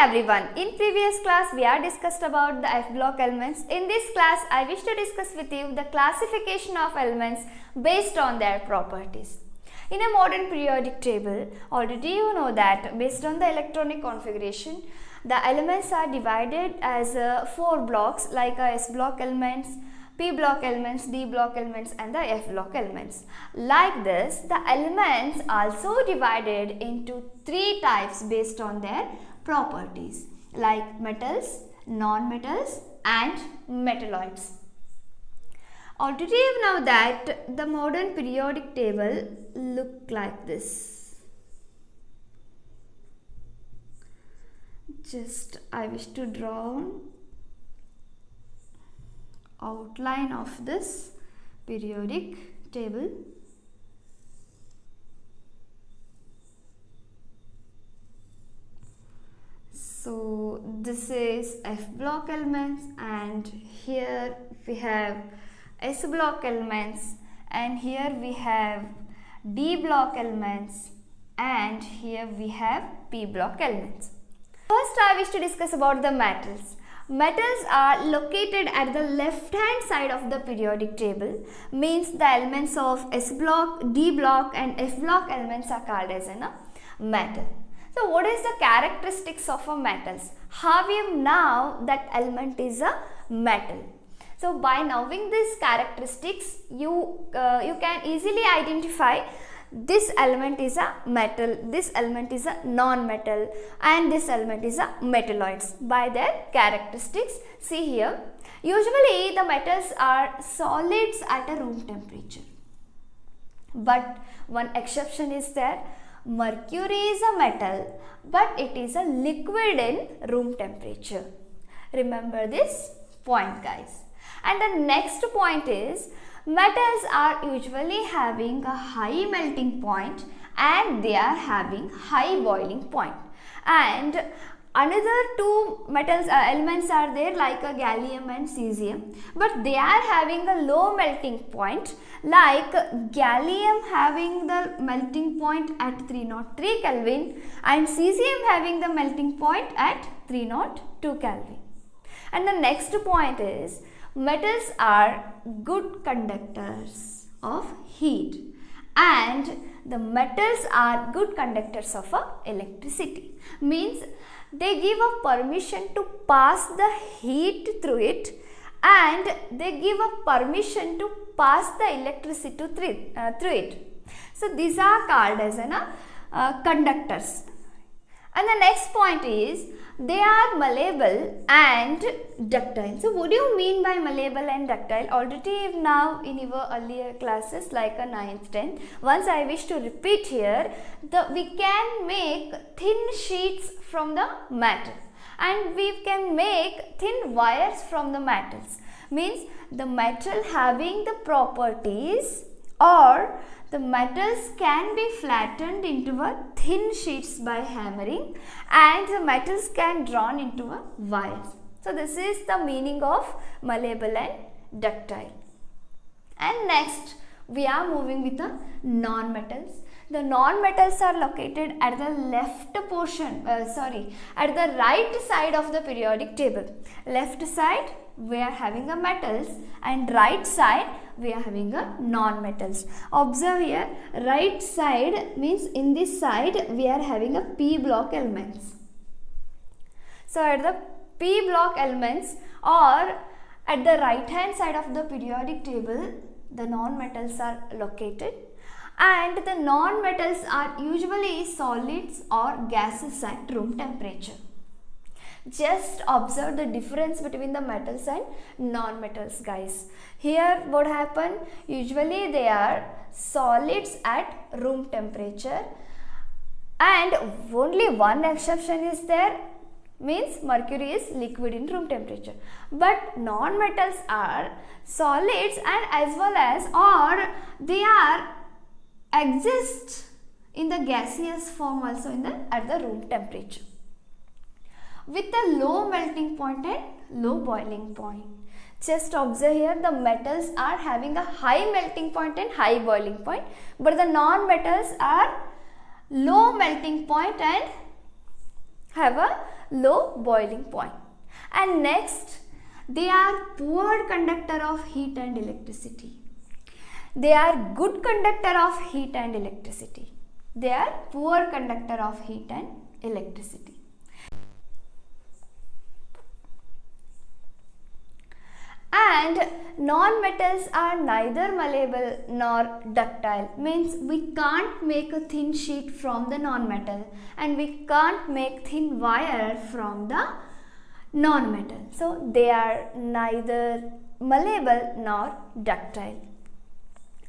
everyone, in previous class we are discussed about the F block elements. In this class I wish to discuss with you the classification of elements based on their properties. In a modern periodic table, already you know that based on the electronic configuration, the elements are divided as 4 blocks like S block elements, P block elements, D block elements and the F block elements. Like this, the elements also divided into 3 types based on their properties like metals, non-metals and metalloids. Already you know that the modern periodic table look like this. Just I wish to draw outline of this periodic table. So this is F block elements and here we have S block elements and here we have D block elements and here we have P block elements. First I wish to discuss about the metals. Metals are located at the left hand side of the periodic table, means the elements of S block, D block and F block elements are called as a metal. So what is the characteristics of a metals? How we know that element is a metal? So by knowing these characteristics, you can easily identify this element is a metal, this element is a non-metal and this element is a metalloids by their characteristics. See here, usually the metals are solids at a room temperature. But one exception is there. Mercury is a metal, but it is a liquid in room temperature. Remember this point, guys. And the next point is, metals are usually having a high melting point and they are having high boiling point. And another 2 metals elements are there like a gallium and cesium, but they are having a low melting point, like gallium having the melting point at 303 Kelvin and cesium having the melting point at 302 Kelvin. And the next point is, metals are good conductors of heat and the metals are good conductors of electricity, means they give a permission to pass the heat through it and they give a permission to pass the electricity through it. So these are called as conductors. And the next point is, they are malleable and ductile. So what do you mean by malleable and ductile? Already now in your earlier classes like a 9th, 10th. Once I wish to repeat here, we can make thin sheets from the metal and we can make thin wires from the metals. Means the metal having the properties or the metals can be flattened into a thin sheets by hammering and the metals can drawn into a wires. So this is the meaning of malleable and ductile. And next we are moving with the non-metals. The non-metals are located at the left portion, at the right side of the periodic table. Left side we are having a metals and right side we are having a non-metals. Observe here, right side means in this side we are having a P block elements. So at the P block elements or at the right hand side of the periodic table, the non-metals are located and the non-metals are usually solids or gases at room temperature. Just observe the difference between the metals and non-metals, guys. Here what happened? Usually they are solids at room temperature and only one exception is there, means mercury is liquid in room temperature. But non-metals are solids and as well as or they are exist in the gaseous form also at the room temperature, with a low melting point and low boiling point. Just observe here, the metals are having a high melting point and high boiling point, but the non-metals are low melting point and have a low boiling point. And next, they are poor conductor of heat and electricity. They are good conductor of heat and electricity. They are poor conductor of heat and electricity. And non-metals are neither malleable nor ductile, means we can't make a thin sheet from the non-metal and we can't make thin wire from the non-metal. So they are neither malleable nor ductile.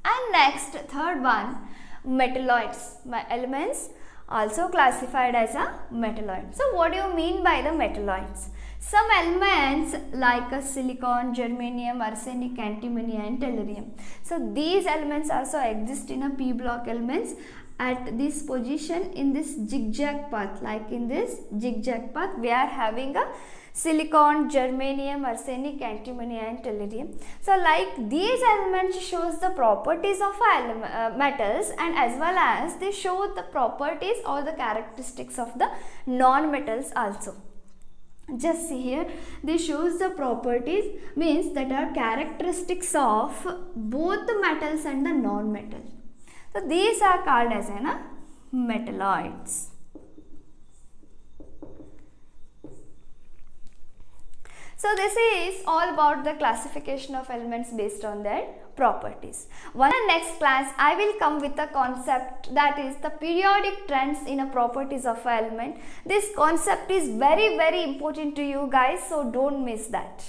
And next, third one, metalloids, elements also classified as a metalloid. So what do you mean by the metalloids? Some elements like a silicon, germanium, arsenic, antimony and tellurium. So these elements also exist in a p block elements at this position in this zigzag path. Like in this zigzag path we are having a silicon, germanium, arsenic, antimony and tellurium. So like these elements shows the properties of metals and as well as they show the properties or the characteristics of the non-metals also. Just see here, this shows the properties, means that are characteristics of both the metals and the non-metals. So these are called as metalloids. So this is all about the classification of elements based on their properties. In the next class, I will come with a concept, that is the periodic trends in a properties of an element. This concept is very important to you guys, so don't miss that.